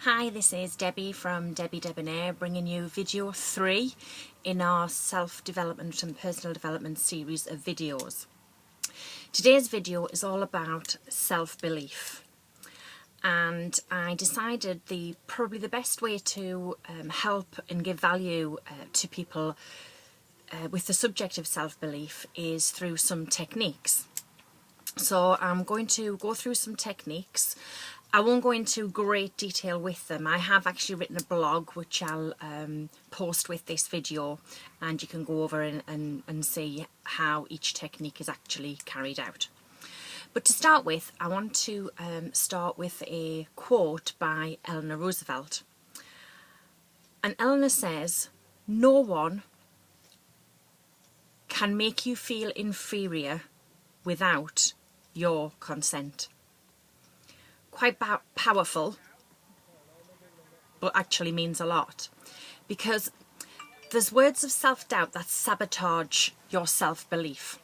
Hi, this is Debbie from Debbie Debonair, bringing you video 3 in our self-development and personal development series of videos. Today's video is all about self-belief, and I decided probably the best way to help and give value to people with the subject of self-belief is through some techniques. So I'm going to go through some techniques. I won't go into great detail with them. I have actually written a blog which I'll post with this video, and you can go over and see how each technique is actually carried out. But to start with, I want to start with a quote by Eleanor Roosevelt. And Eleanor says, "No one can make you feel inferior without your consent." Quite powerful, but actually means a lot, because there's words of self-doubt that sabotage your self-belief.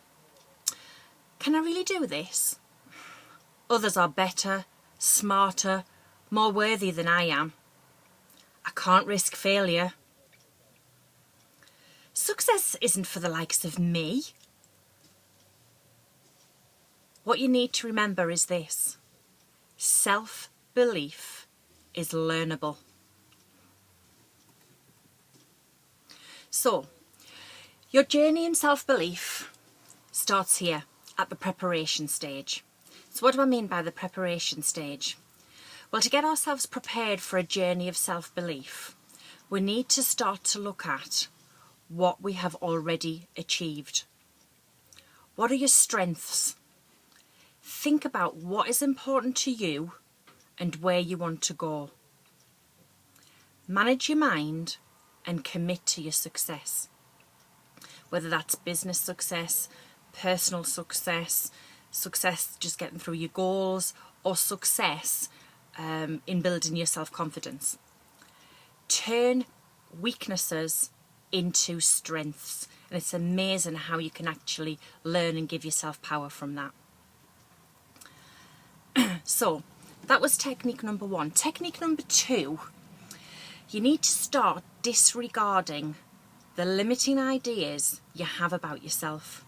Can I really do this? Others are better, smarter, more worthy than I am. I can't risk failure. Success isn't for the likes of me. What you need to remember is this: self-belief is learnable. So, your journey in self-belief starts here at the preparation stage. So what do I mean by the preparation stage? Well, to get ourselves prepared for a journey of self-belief, we need to start to look at what we have already achieved. What are your strengths? Think about what is important to you and where you want to go. Manage your mind and commit to your success. Whether that's business success, personal success, success just getting through your goals, or success in building your self-confidence. Turn weaknesses into strengths, and it's amazing how you can actually learn and give yourself power from that. So that was technique number 1. Technique number 2, you need to start disregarding the limiting ideas you have about yourself.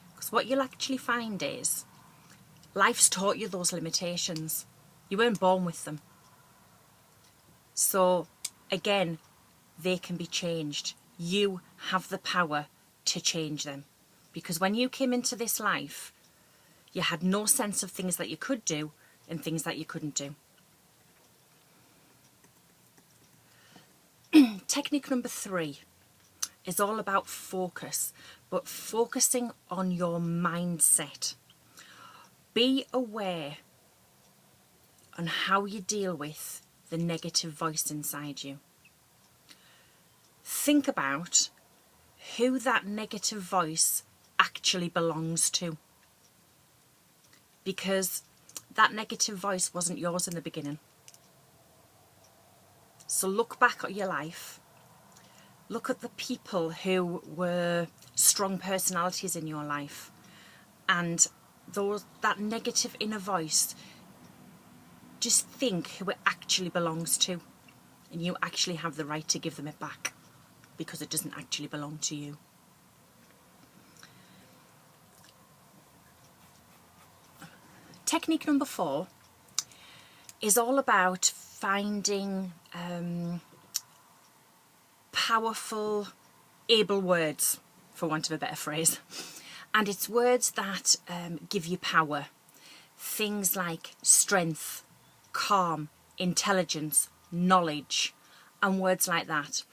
Because what you'll actually find is life's taught you those limitations. You weren't born with them. So again, they can be changed. You have the power to change them. Because when you came into this life, you had no sense of things that you could do and things that you couldn't do. Technique number 3 is all about focus, but focusing on your mindset. Be aware on how you deal with the negative voice inside you. Think about who that negative voice actually belongs to, because that negative voice wasn't yours in the beginning. So look back at your life. Look at the people who were strong personalities in your life, and that negative inner voice, just think who it actually belongs to, and you actually have the right to give them it back, because it doesn't actually belong to you. Technique number 4 is all about finding powerful, able words, for want of a better phrase. And it's words that give you power. Things like strength, calm, intelligence, knowledge, and words like that.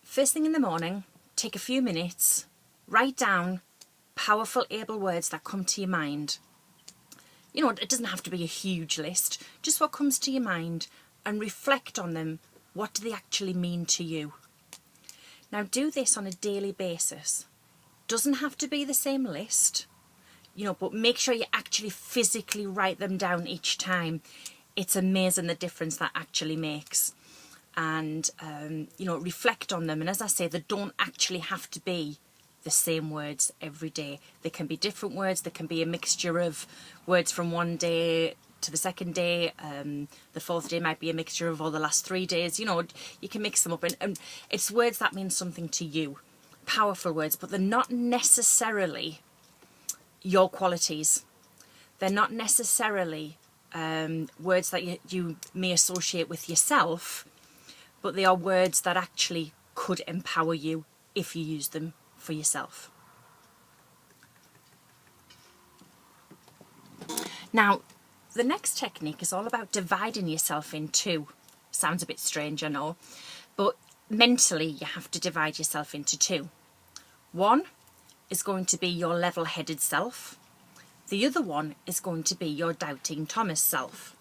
First thing in the morning, take a few minutes, write down powerful, able words that come to your mind. You know, it doesn't have to be a huge list, just what comes to your mind, and reflect on them. What do they actually mean to you? Now do this on a daily basis. Doesn't have to be the same list, you know, but make sure you actually physically write them down each time. It's amazing the difference that actually makes. And, you know, reflect on them. And as I say, they don't actually have to be the same words every day. They can be different words. They can be a mixture of words from one day to the second day. The fourth day might be a mixture of all the last 3 days. You know, you can mix them up, and it's words that mean something to you. Powerful words, but they're not necessarily your qualities. They're not necessarily words that you may associate with yourself, but they are words that actually could empower you if you use them for yourself. Now, the next technique is all about dividing yourself in two. Sounds a bit strange, I know, but mentally you have to divide yourself into two. One is going to be your level-headed self. The other one is going to be your doubting Thomas self.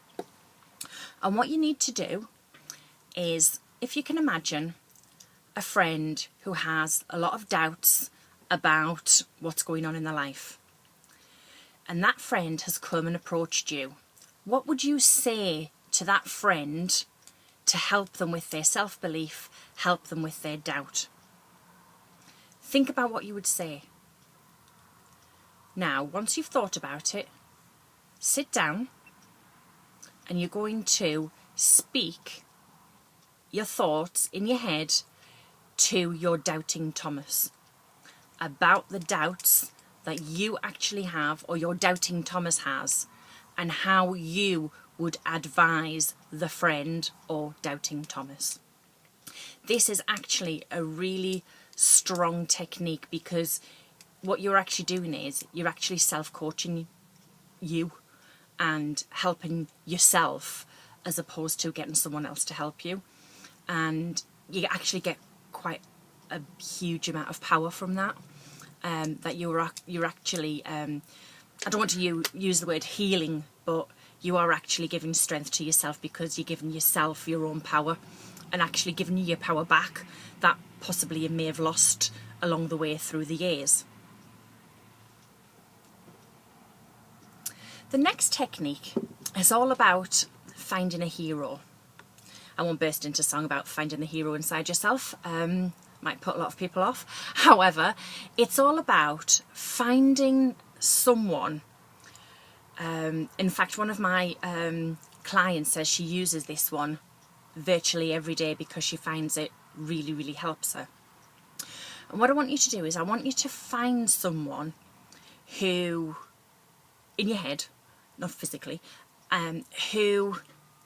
And what you need to do is, if you can imagine a friend who has a lot of doubts about what's going on in their life, and that friend has come and approached you, what would you say to that friend to help them with their self-belief, help them with their doubt? Think about what you would say. Now, once you've thought about it, sit down and you're going to speak your thoughts in your head to your doubting Thomas about the doubts that you actually have, or your doubting Thomas has, and how you would advise the friend or doubting Thomas. This is actually a really strong technique, because what you're actually doing is you're actually self-coaching you and helping yourself, as opposed to getting someone else to help you. And you actually get quite a huge amount of power from that. That you're actually, I don't want to use the word healing, but you are actually giving strength to yourself, because you're giving yourself your own power and actually giving you your power back that possibly you may have lost along the way through the years. The next technique is all about finding a hero. I won't burst into song about finding the hero inside yourself. Might put a lot of people off. However, it's all about finding someone. In fact, one of my clients says she uses this one virtually every day because she finds it really, really helps her. And what I want you to do is, I want you to find someone who, in your head, not physically, who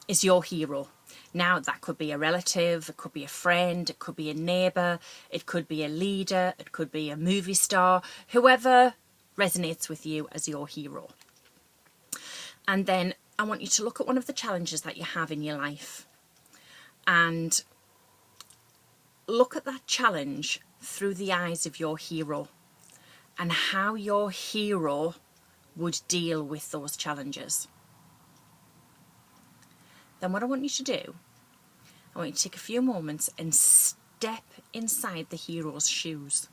is your hero. Now, that could be a relative, it could be a friend, it could be a neighbour, it could be a leader, it could be a movie star, whoever resonates with you as your hero. And then I want you to look at one of the challenges that you have in your life and look at that challenge through the eyes of your hero and how your hero would deal with those challenges. Then what I want you to do, I want you to take a few moments and step inside the hero's shoes.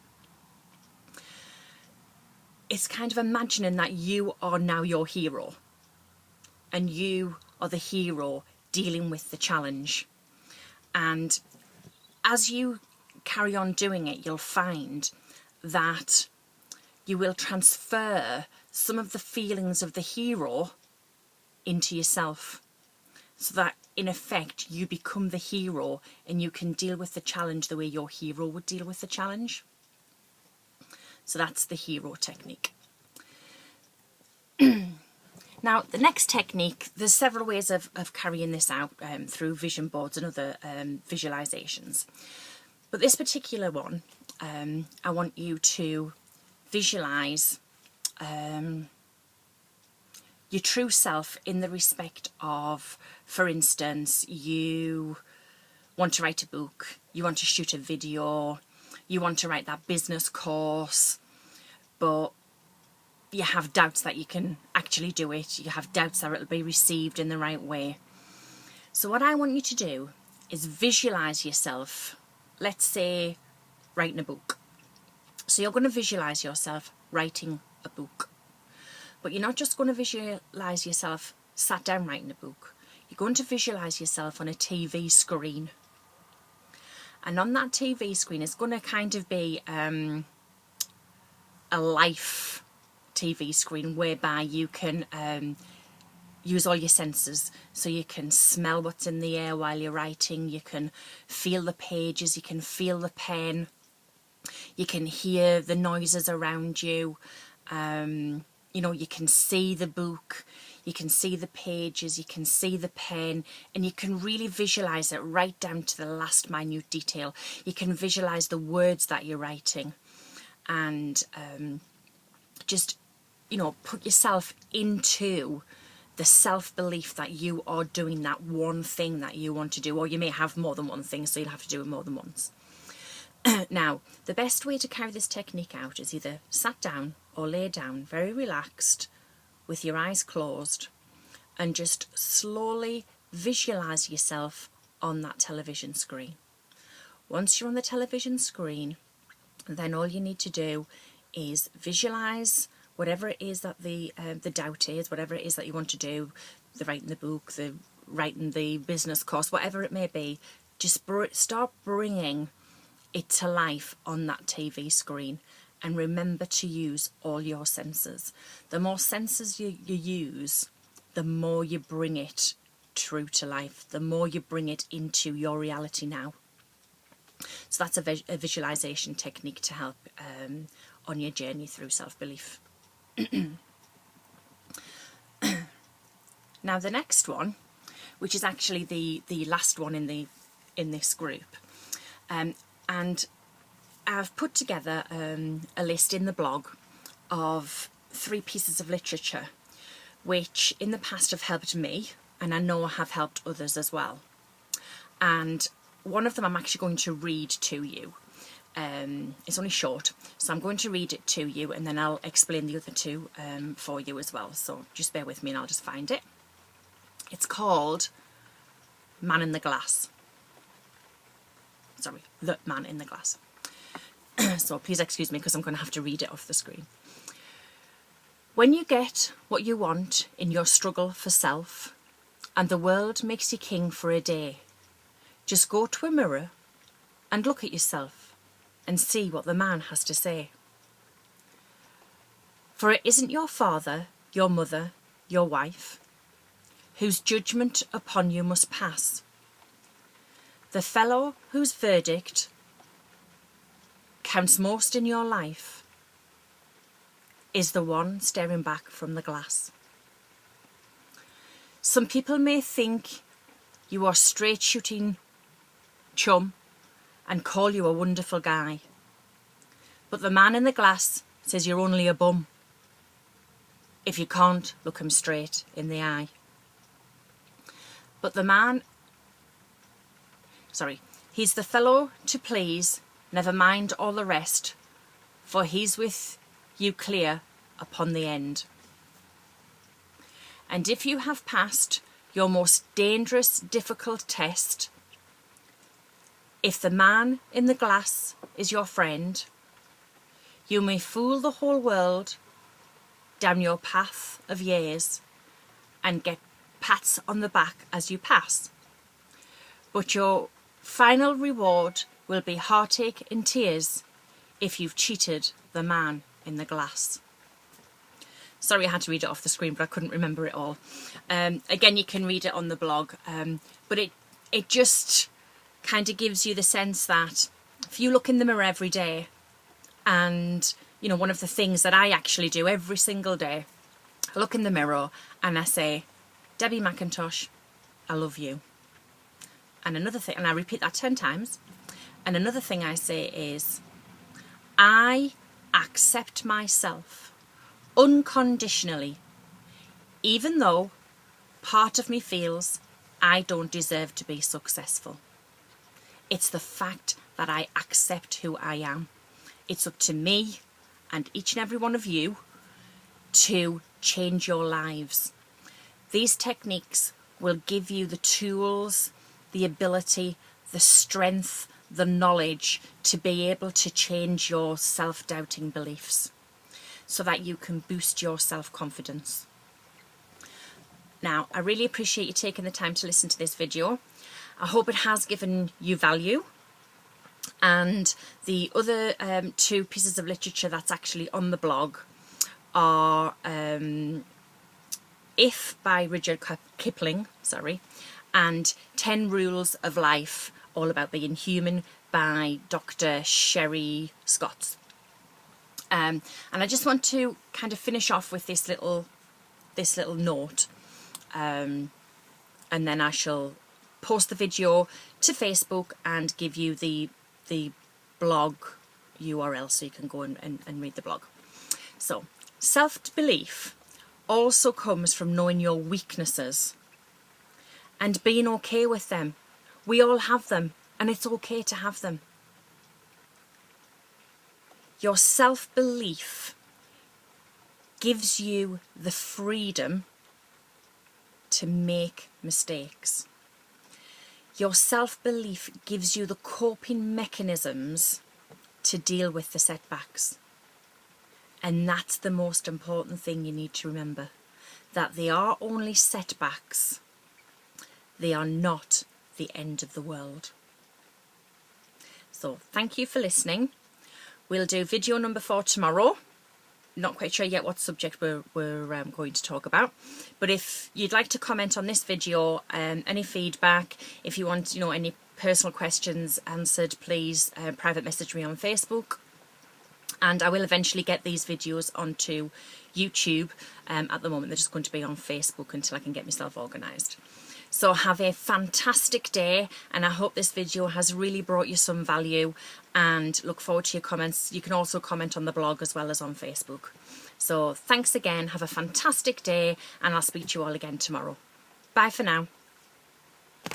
It's kind of imagining that you are now your hero and you are the hero dealing with the challenge. And as you carry on doing it, you'll find that you will transfer some of the feelings of the hero into yourself, so that in effect you become the hero and you can deal with the challenge the way your hero would deal with the challenge. So that's the hero technique. Now, the next technique, there's several ways of carrying this out through vision boards and other visualizations. But this particular one, I want you to visualize your true self in the respect of, for instance, you want to write a book, you want to shoot a video, you want to write that business course, but you have doubts that you can actually do it, you have doubts that it'll be received in the right way. So what I want you to do is visualize yourself, let's say, writing a book. So you're going to visualize yourself writing a book. But you're not just going to visualize yourself sat down writing a book. You're going to visualize yourself on a TV screen. And on that TV screen, it's going to kind of be a life TV screen whereby you can use all your senses. So you can smell what's in the air while you're writing, you can feel the pages, you can feel the pen, you can hear the noises around you, you know, you can see the book, you can see the pages, you can see the pen, and you can really visualize it right down to the last minute detail. You can visualize the words that you're writing, and just, you know, put yourself into the self-belief that you are doing that one thing that you want to do, or you may have more than one thing, so you'll have to do it more than once. Now, the best way to carry this technique out is either sat down or lay down, very relaxed, with your eyes closed, and just slowly visualize yourself on that television screen. Once you're on the television screen, then all you need to do is visualize whatever it is that the doubt is, whatever it is that you want to do, the writing the book, the writing the business course, whatever it may be. Just start bringing it to life on that TV screen, and remember to use all your senses. The more senses you use, the more you bring it true to life, the more you bring it into your reality now. So that's a visualization technique to help on your journey through self-belief. Now the next one, which is actually the last one in this group, and I've put together a list in the blog of 3 pieces of literature which in the past have helped me, and I know have helped others as well. And one of them I'm actually going to read to you. It's only short, so I'm going to read it to you, and then I'll explain the other 2 for you as well. So just bear with me and I'll just find it. It's called Man in the Glass. Sorry, The Man in the Glass. So please excuse me because I'm going to have to read it off the screen. When you get what you want in your struggle for self, and the world makes you king for a day, just go to a mirror and look at yourself and see what the man has to say. For it isn't your father, your mother, your wife, whose judgment upon you must pass. The fellow whose verdict counts most in your life is the one staring back from the glass. Some people may think you are straight shooting chum and call you a wonderful guy, but the man in the glass says you're only a bum if you can't look him straight in the eye. But the man, he's the fellow to please, never mind all the rest, for he's with you clear upon the end. And if you have passed your most dangerous, difficult test, if the man in the glass is your friend, you may fool the whole world down your path of years and get pats on the back as you pass. But your final reward will be heartache and tears if you've cheated the man in the glass. Sorry I had to read it off the screen, but I couldn't remember it all. Again, you can read it on the blog, but it just kind of gives you the sense that if you look in the mirror every day, and you know, one of the things that I actually do every single day, I look in the mirror and I say, Debbie McIntosh, I love you. And another thing, and I repeat that 10 times, and another thing I say is, I accept myself unconditionally, even though part of me feels I don't deserve to be successful. It's the fact that I accept who I am. It's up to me and each and every one of you to change your lives. These techniques will give you the tools, the ability, the strength, the knowledge to be able to change your self-doubting beliefs so that you can boost your self-confidence. Now, I really appreciate you taking the time to listen to this video. I hope it has given you value. And the other 2 pieces of literature that's actually on the blog are If by Rudyard Kipling, and 10 Rules of Life, all about being human, by Dr. Sherry Scott. And I just want to kind of finish off with this little note, and then I shall post the video to Facebook and give you the blog URL so you can go and read the blog. So, self-belief also comes from knowing your weaknesses and being okay with them. We all have them, and it's okay to have them. Your self-belief gives you the freedom to make mistakes. Your self-belief gives you the coping mechanisms to deal with the setbacks. And that's the most important thing you need to remember, that they are only setbacks. They are not the end of the world. So thank you for listening. We'll do video number 4 tomorrow. Not quite sure yet what subject we're going to talk about, but if you'd like to comment on this video, any feedback, if you want any personal questions answered, please private message me on Facebook, and I will eventually get these videos onto YouTube. At the moment they're just going to be on Facebook until I can get myself organised. So have a fantastic day, and I hope this video has really brought you some value, and look forward to your comments. You can also comment on the blog as well as on Facebook. So thanks again, have a fantastic day, and I'll speak to you all again tomorrow. Bye for now.